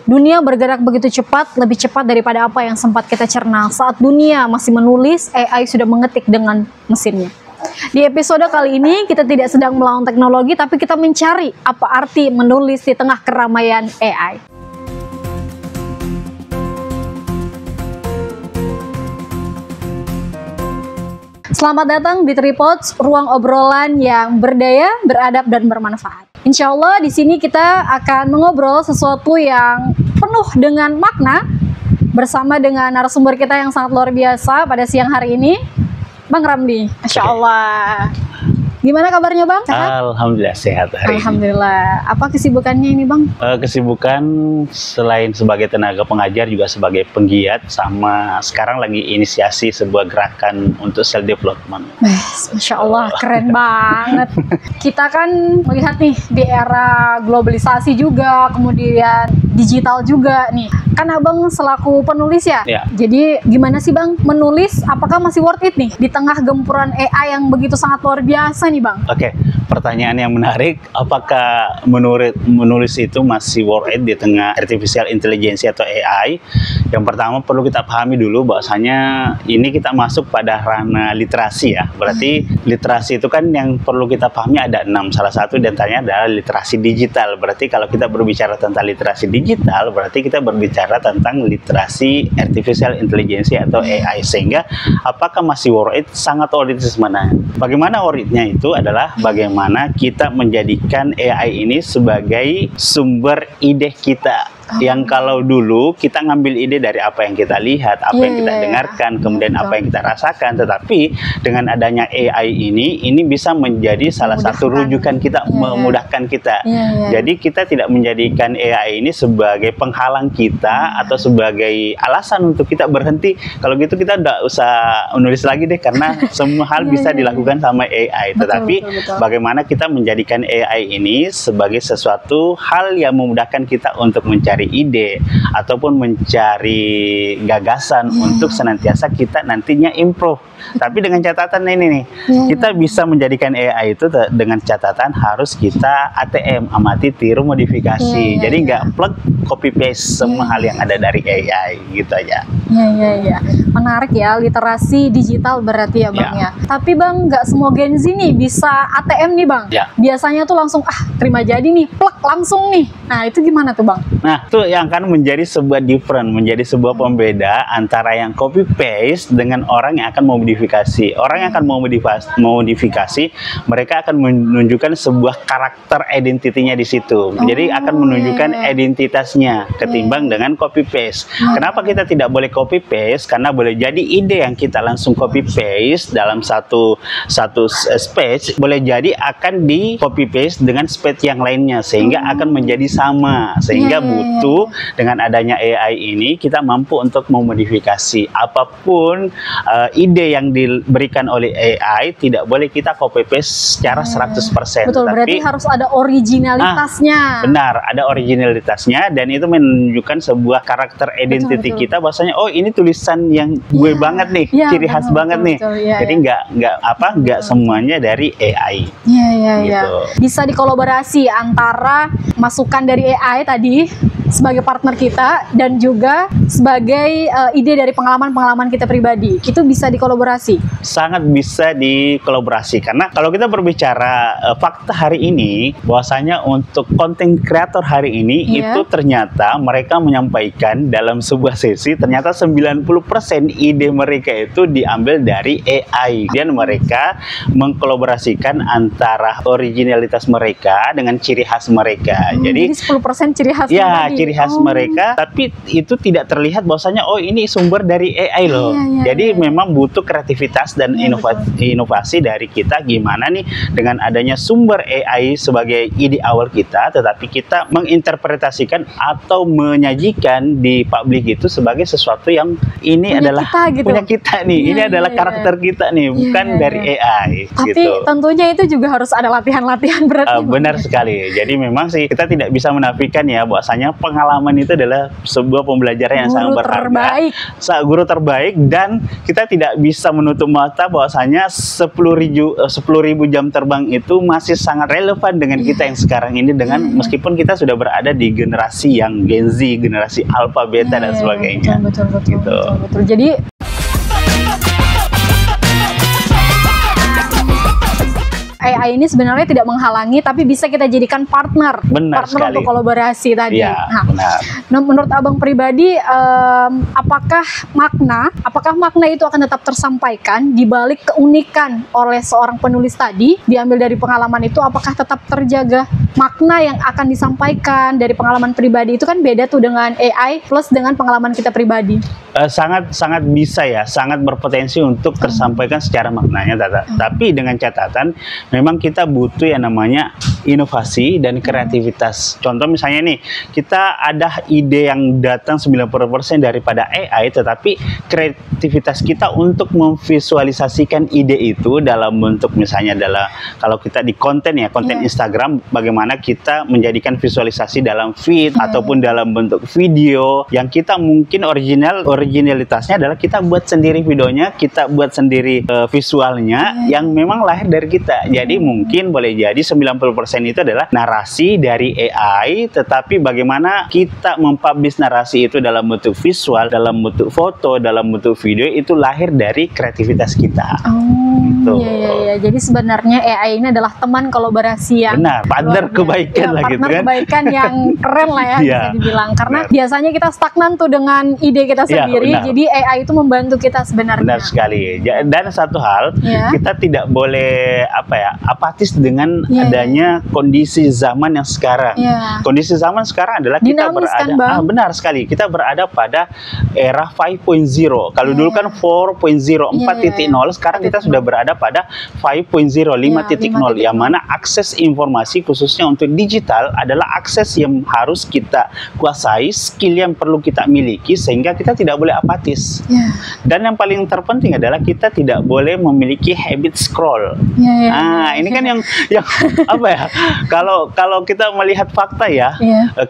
Dunia bergerak begitu cepat, lebih cepat daripada apa yang sempat kita cerna. Saat dunia masih menulis, AI sudah mengetik dengan mesinnya. Di episode kali ini, kita tidak sedang melawan teknologi, tapi kita mencari apa arti menulis di tengah keramaian AI. Selamat datang di Tripods, ruang obrolan yang berdaya, beradab, dan bermanfaat. Insya Allah di sini kita akan mengobrol sesuatu yang penuh dengan makna bersama dengan narasumber kita yang sangat luar biasa pada siang hari ini, Bang Ramli. Masya Allah. Gimana kabarnya Bang? Sehat? Alhamdulillah sehat hari Alhamdulillah. Apa kesibukannya ini Bang? Kesibukan selain sebagai tenaga pengajar juga sebagai penggiat, sama sekarang lagi inisiasi sebuah gerakan untuk self development. Masya Allah, keren banget. Kita kan melihat nih di era globalisasi juga, kemudian digital juga nih. Kan Abang selaku penulis ya? Jadi gimana sih Bang menulis, apakah masih worth it nih di tengah gempuran AI yang begitu sangat luar biasa nih Bang? Oke, pertanyaan yang menarik, apakah menulis itu masih worth it di tengah artificial intelligence atau AI? Yang pertama perlu kita pahami dulu bahwasanya ini kita masuk pada ranah literasi ya. Berarti literasi itu kan yang perlu kita pahami ada 6. Salah satu diantaranya adalah literasi digital. Berarti kalau kita berbicara tentang literasi digital, berarti kita berbicara tentang literasi artificial intelligence atau AI. Sehingga apakah masih worth it? Sangat worth it sebenarnya. Bagaimana worth it-nya itu adalah bagaimana kita menjadikan AI ini sebagai sumber ide kita. Yang kalau dulu kita ngambil ide dari apa yang kita lihat, apa yang kita dengarkan, kemudian apa yang kita rasakan. Tetapi dengan adanya AI ini bisa menjadi salah satu rujukan kita, memudahkan kita. Jadi kita tidak menjadikan AI ini sebagai penghalang kita atau sebagai alasan untuk kita berhenti. Kalau gitu kita nggak usah menulis lagi deh, karena semua hal bisa dilakukan sama AI. Tetapi bagaimana kita menjadikan AI ini sebagai sesuatu hal yang memudahkan kita untuk mencari ide ataupun mencari gagasan untuk senantiasa kita nantinya improve. Tapi dengan catatan ini nih, kita bisa menjadikan AI itu dengan catatan harus kita ATM, amati, tiru, modifikasi. Jadi nggak plug copy paste semua hal yang ada dari AI gitu aja. Menarik ya, literasi digital berarti ya Bang ya. Tapi Bang, nggak semua Gen Z nih bisa ATM nih Bang. Biasanya tuh langsung terima jadi nih, plug langsung nih. Nah itu gimana tuh Bang? Nah itu yang akan menjadi sebuah menjadi sebuah pembeda antara yang copy paste dengan orang yang akan memodifikasi. Orang yang akan memodifikasi, mereka akan menunjukkan sebuah karakter identitinya di situ. Jadi akan menunjukkan identitasnya ketimbang dengan copy paste. Kenapa kita tidak boleh copy paste? Karena boleh jadi ide yang kita langsung copy paste dalam satu space, boleh jadi akan di copy paste dengan space yang lainnya, sehingga akan menjadi sama. Sehingga butuh dengan adanya AI ini kita mampu untuk memodifikasi apapun ide yang diberikan oleh AI, tidak boleh kita copy paste secara 100%. Betul, berarti harus ada originalitasnya. Benar, ada originalitasnya, dan itu menunjukkan sebuah karakter identity kita, bahwasanya oh ini tulisan yang gue banget nih, ciri khas banget nih. Jadi nggak semuanya dari AI. Gitu. Bisa dikolaborasi antara masukan dari AI tadi sebagai partner kita dan juga sebagai ide dari pengalaman kita pribadi. Itu bisa dikolaborasi. Sangat bisa dikolaborasi, karena kalau kita berbicara fakta hari ini, bahwasanya untuk konten kreator hari ini itu ternyata mereka menyampaikan dalam sebuah sesi, ternyata 90% ide mereka itu diambil dari AI, dan mereka mengkolaborasikan antara originalitas mereka dengan ciri khas mereka. Jadi 10% ciri khas ciri khas mereka, tapi itu tidak terlihat bahwasanya oh ini sumber dari AI loh. Jadi memang butuh kreativitas dan inovasi dari kita, gimana nih dengan adanya sumber AI sebagai ide awal kita, tetapi kita menginterpretasikan atau menyajikan di publik itu sebagai sesuatu yang ini adalah adalah kita gitu. punya kita nih. Iya, Ini iya, adalah iya. karakter kita nih, bukan Iya, dari iya. AI. Tapi gitu. tentunya itu juga harus ada latihan-latihan berarti. Benar sekali. Jadi memang sih kita tidak bisa menafikan ya bahwasanya pengalaman itu adalah sebuah pembelajaran yang sangat Guru berharga. terbaik. Guru terbaik, dan kita tidak bisa menutup mata bahwasanya 10.000 jam terbang itu masih sangat relevan dengan kita yang sekarang ini, dengan meskipun kita sudah berada di generasi yang Gen Z, generasi Alpha, Beta dan sebagainya. Betul, Gitu. betul. Jadi AI ini sebenarnya tidak menghalangi, tapi bisa kita jadikan partner. Benar partner sekali. untuk kolaborasi tadi. Iya, benar. Nah, menurut abang pribadi, apakah makna itu akan tetap tersampaikan di balik keunikan oleh seorang penulis tadi, diambil dari pengalaman itu, apakah tetap terjaga makna yang akan disampaikan dari pengalaman pribadi itu? Kan beda tuh dengan AI plus dengan pengalaman kita pribadi. Sangat bisa ya, sangat berpotensi untuk tersampaikan secara maknanya, Tata. Tapi dengan catatan, memang kita butuh yang namanya inovasi dan kreativitas. Contoh misalnya nih, kita ada ide yang datang 90% daripada AI, tetapi kreativitas kita untuk memvisualisasikan ide itu dalam bentuk misalnya adalah, kalau kita di konten ya, konten Instagram, bagaimana kita menjadikan visualisasi dalam feed ataupun dalam bentuk video yang kita mungkin originalitasnya adalah kita buat sendiri videonya, kita buat sendiri visualnya yang memang lahir dari kita. Jadi mungkin boleh jadi 90% itu adalah narasi dari AI, tetapi bagaimana kita mempublish narasi itu dalam bentuk visual, dalam bentuk foto, dalam bentuk video, itu lahir dari kreativitas kita. Gitu. Iya. Jadi sebenarnya AI ini adalah teman kolaborasi yang benar, partner kebaikan lah gitu partner kan. kebaikan yang keren lah ya, bisa dibilang. Karena benar. biasanya kita stagnan tuh dengan ide kita sendiri, benar. jadi AI itu membantu kita sebenarnya. Benar sekali. Dan satu hal, kita tidak boleh apatis dengan adanya kondisi zaman yang sekarang. Kondisi zaman sekarang adalah kita dinamis, berada, kan, benar sekali, kita berada pada era 5.0. Kalau dulu kan 4.0, 4.0, sekarang kita sudah berada pada 5.0, 5.0, yang mana akses informasi khususnya untuk digital adalah akses yang harus kita kuasai, skill yang perlu kita miliki, sehingga kita tidak boleh apatis. Dan yang paling terpenting adalah kita tidak boleh memiliki habit scroll. Ini kan yang apa ya? Kalau kita melihat fakta ya,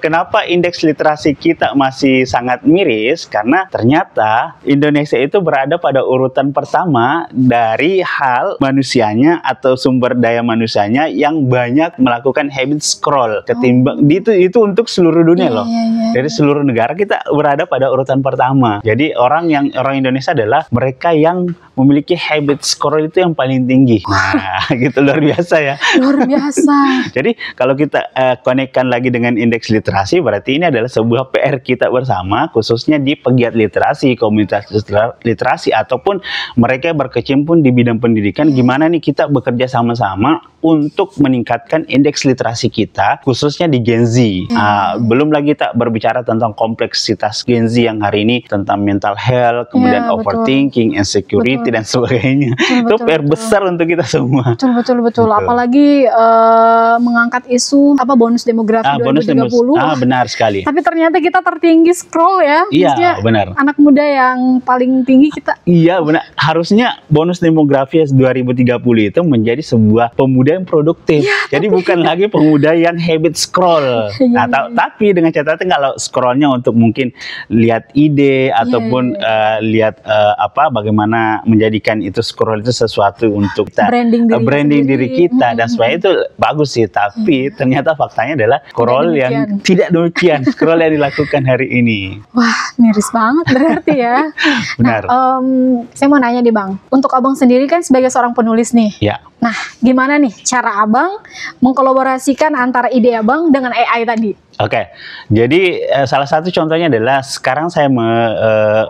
kenapa indeks literasi kita masih sangat miris? Karena ternyata Indonesia itu berada pada urutan pertama dari hal manusianya atau sumber daya manusianya yang banyak melakukan habit scroll ketimbang itu untuk seluruh dunia loh. Dari seluruh negara kita berada pada urutan pertama. Jadi orang Indonesia adalah mereka yang memiliki habit scroll itu yang paling tinggi. Nah, gitu, luar biasa ya. Luar biasa. Jadi kalau kita konekkan lagi dengan indeks literasi, berarti ini adalah sebuah PR kita bersama, khususnya di pegiat literasi, komunitas literasi, ataupun mereka yang berkecimpung di bidang pendidikan. Gimana nih kita bekerja sama-sama untuk meningkatkan indeks literasi kita, khususnya di Gen Z. Belum lagi tak berbicara tentang kompleksitas Gen Z yang hari ini tentang mental health, kemudian overthinking, insecurity, dan sebagainya. Itu PR besar untuk kita semua. Betul. Apalagi mengangkat isu bonus demografi 2030. Benar sekali. Tapi ternyata kita tertinggi scroll ya. Iya, benar. Anak muda yang paling tinggi kita. Iya, benar. Harusnya bonus demografi 2030 itu menjadi sebuah pemuda yang produktif. Jadi bukan lagi pemuda yang habit scroll. Tapi dengan catatan kalau scrollnya untuk mungkin lihat ide ataupun lihat bagaimana menjadikan itu scroll itu sesuatu untuk kita branding diri kita dan sebagainya, itu bagus sih. Tapi ternyata faktanya adalah scroll yang tidak demikian scroll yang dilakukan hari ini. Wah, miris banget berarti ya. Benar. Saya mau nanya nih Bang, untuk Abang sendiri kan sebagai seorang penulis nih. Nah, gimana nih cara Abang mengkolaborasikan antara ide Abang dengan AI tadi? Oke, jadi salah satu contohnya adalah sekarang saya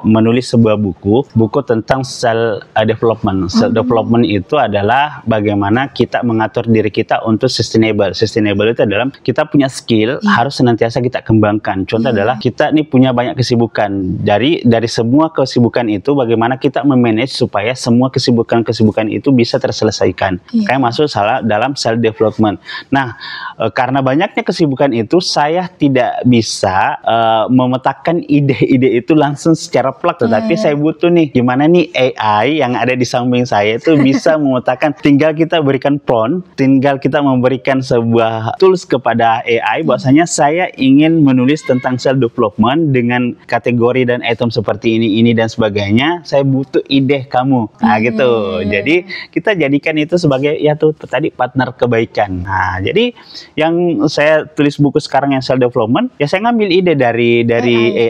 menulis sebuah buku tentang self development. Self development itu adalah bagaimana kita mengatur diri kita untuk sustainable. Sustainable itu adalah kita punya skill harus senantiasa kita kembangkan. Contoh adalah kita nih punya banyak kesibukan. Dari semua kesibukan itu bagaimana kita memanage supaya semua kesibukan itu bisa terselesaikan. Kayak masuk dalam self development. Nah, karena banyaknya kesibukan itu saya saya tidak bisa memetakan ide-ide itu langsung secara plak, tetapi saya butuh nih gimana nih AI yang ada di samping saya itu bisa memetakan. Tinggal kita berikan prompt, tinggal kita memberikan sebuah tools kepada AI bahwasanya saya ingin menulis tentang self development dengan kategori dan item seperti ini dan sebagainya. Saya butuh ide kamu. Nah, gitu. Jadi kita jadikan itu sebagai ya tuh tadi partner kebaikan. Nah, jadi yang saya tulis buku sekarang yang self development, ya saya ngambil ide dari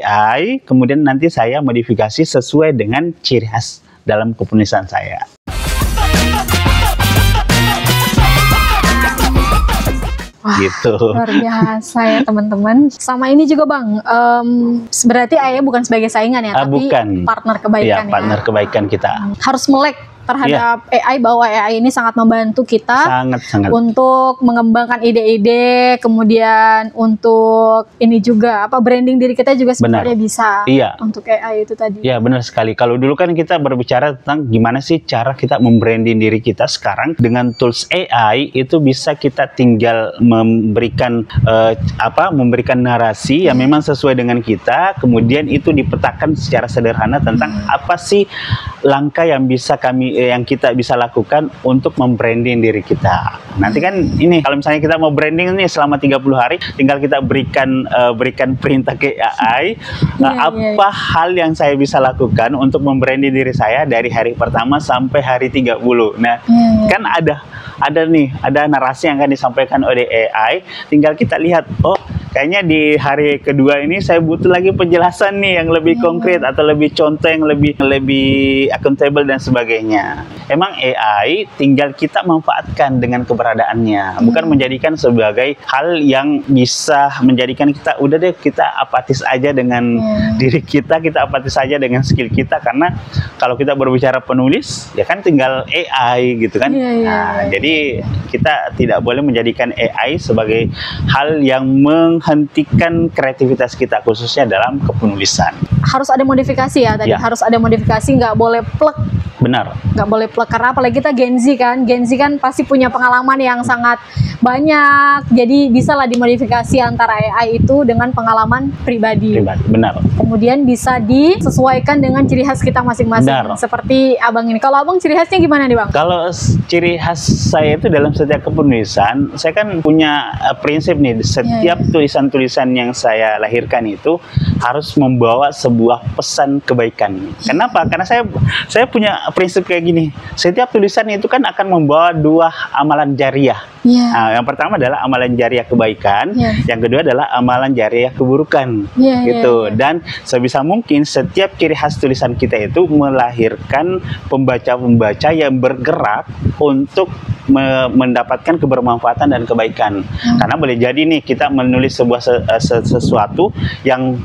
AI, kemudian nanti saya modifikasi sesuai dengan ciri khas dalam kepenulisan saya. Wah, gitu. luar biasa ya teman-teman. Sama ini juga Bang, berarti AI bukan sebagai saingan ya, tapi Bukan. partner kebaikan Ya, partner kebaikan kita. Harus melek terhadap AI, bahwa AI ini sangat membantu kita Sangat-sangat. untuk mengembangkan ide-ide, kemudian untuk ini juga branding diri kita juga sebenarnya bisa untuk AI itu tadi. Ya, benar sekali. Kalau dulu kan kita berbicara tentang gimana sih cara kita membranding diri kita, sekarang dengan tools AI itu bisa kita tinggal memberikan memberikan narasi yang memang sesuai dengan kita, kemudian itu dipetakan secara sederhana tentang apa sih langkah yang bisa yang kita bisa lakukan untuk membranding diri kita. Nanti kan ini kalau misalnya kita mau branding ini selama 30 hari, tinggal kita berikan perintah ke AI, apa hal yang saya bisa lakukan untuk membranding diri saya dari hari pertama sampai hari 30. Nah, kan ada narasi yang akan disampaikan oleh AI, tinggal kita lihat, oh kayaknya di hari kedua ini saya butuh lagi penjelasan nih yang lebih konkret atau lebih contoh yang lebih accountable dan sebagainya. Emang AI tinggal kita manfaatkan dengan keberadaannya, bukan menjadikan sebagai hal yang bisa menjadikan kita udah deh kita apatis aja dengan diri kita apatis aja dengan skill kita, karena kalau kita berbicara penulis ya kan tinggal AI gitu kan. Jadi kita tidak boleh menjadikan AI sebagai hal yang menghentikan kreativitas kita, khususnya dalam kepenulisan. Harus ada modifikasi ya tadi, harus ada modifikasi, nggak boleh plek. Benar. Nggak boleh plek, karena apalagi kita Gen Z kan pasti punya pengalaman yang sangat banyak, jadi bisalah dimodifikasi antara AI itu dengan pengalaman pribadi. Benar. Kemudian bisa disesuaikan dengan ciri khas kita masing-masing. Seperti Abang ini. Kalau Abang ciri khasnya gimana nih Bang? Kalau ciri khas saya itu dalam setiap kepenulisan, saya kan punya prinsip nih, setiap tulisan-tulisan yang saya lahirkan itu harus membawa sebuah pesan kebaikan. Kenapa? Karena saya punya prinsip kayak gini, setiap tulisan itu kan akan membawa 2 amalan jariah. Nah, yang pertama adalah amalan jariah kebaikan, yang kedua adalah amalan jariah keburukan, gitu. Dan sebisa mungkin setiap ciri khas tulisan kita itu melahirkan pembaca-pembaca yang bergerak untuk mendapatkan kebermanfaatan dan kebaikan. Karena boleh jadi nih kita menulis sebuah sesuatu yang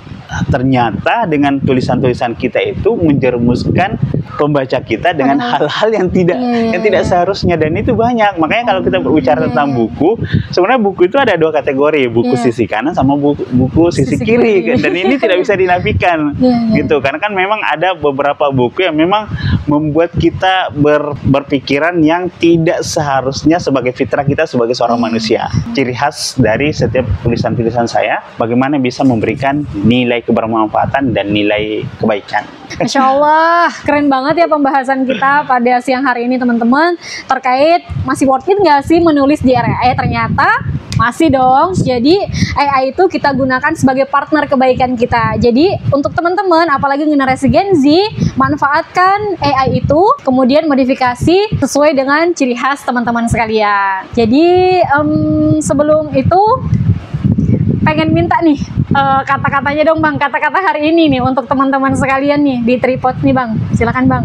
ternyata dengan tulisan-tulisan kita itu menjerumuskan pembaca kita dengan hal-hal yang tidak seharusnya, dan itu banyak. Makanya kalau kita berbicara tentang buku, sebenarnya buku itu ada 2 kategori, buku sisi kanan sama buku sisi kiri. Dan ini tidak bisa dinafikan gitu, karena kan memang ada beberapa buku yang memang membuat kita berpikiran yang tidak seharusnya sebagai fitrah kita sebagai seorang manusia. Ciri khas dari setiap tulisan-tulisan saya, bagaimana bisa memberikan nilai kebermanfaatan dan nilai kebaikan. Masya Allah, keren banget ya pembahasan kita pada siang hari ini teman-teman, terkait masih worth it nggak sih menulis di era AI? Ternyata masih dong. Jadi AI itu kita gunakan sebagai partner kebaikan kita. Jadi untuk teman-teman, apalagi generasi Gen Z, manfaatkan AI itu, kemudian modifikasi sesuai dengan ciri khas teman-teman sekalian. Jadi sebelum itu pengen minta nih kata-katanya dong Bang, kata-kata hari ini nih untuk teman-teman sekalian nih di Tripod nih Bang, silakan Bang.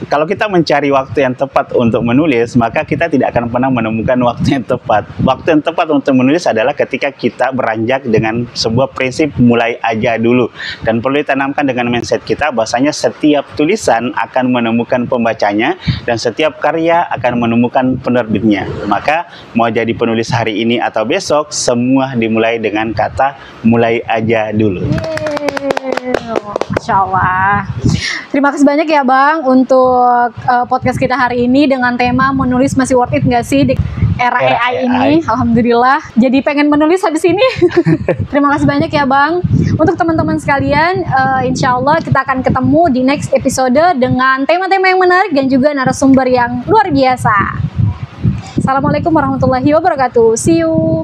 Kalau kita mencari waktu yang tepat untuk menulis, maka kita tidak akan pernah menemukan waktu yang tepat. Waktu yang tepat untuk menulis adalah ketika kita beranjak dengan sebuah prinsip mulai aja dulu. Dan perlu ditanamkan dengan mindset kita bahwasanya setiap tulisan akan menemukan pembacanya dan setiap karya akan menemukan penerbitnya. Maka mau jadi penulis hari ini atau besok, semua dimulai dengan kata mulai aja dulu. Masya Allah. Terima kasih banyak ya Bang untuk podcast kita hari ini dengan tema menulis masih worth it nggak sih? era AI ini. Alhamdulillah. Jadi pengen menulis habis ini. Terima kasih banyak ya Bang. Untuk teman-teman sekalian, insya Allah kita akan ketemu di next episode dengan tema-tema yang menarik dan juga narasumber yang luar biasa. Assalamualaikum warahmatullahi wabarakatuh. See you.